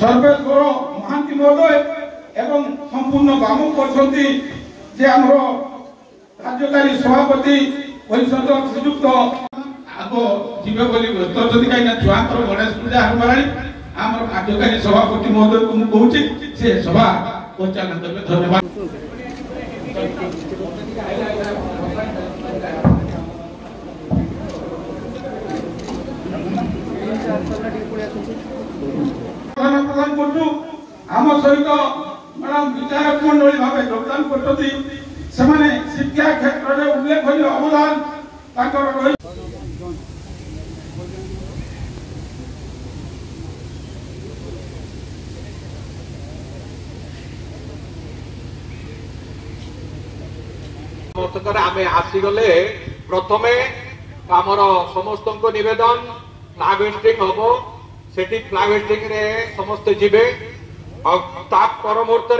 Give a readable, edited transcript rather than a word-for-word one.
सर्वेश्वर महांती महोदय एवं संपूर्ण बामक करछंती जे हमरो कार्यकारी सभापति परिषद श्रीयुक्त आगो जीवे बोली व्यस्त जदि कहीं छुआंकर गणेश पूजा हमारी आमर कार्यकारी सभापति महोदय को कहूँ से सभा परिचालन करबे। धन्यवाद। प्रदान करछु आम सहित मैडम विचारक मंडली भाव योगदान करछथि सेमाने शिक्षा क्षेत्र में उल्लेखनीय अवदान ताकर रही। आमे आसीगले प्रथमे आमर समस्त निवेदन फ्लैग होस्टिंग हम सेठी फ्लैग होस्टिंग रे समस्त जीवे और ता पर मुहूर्त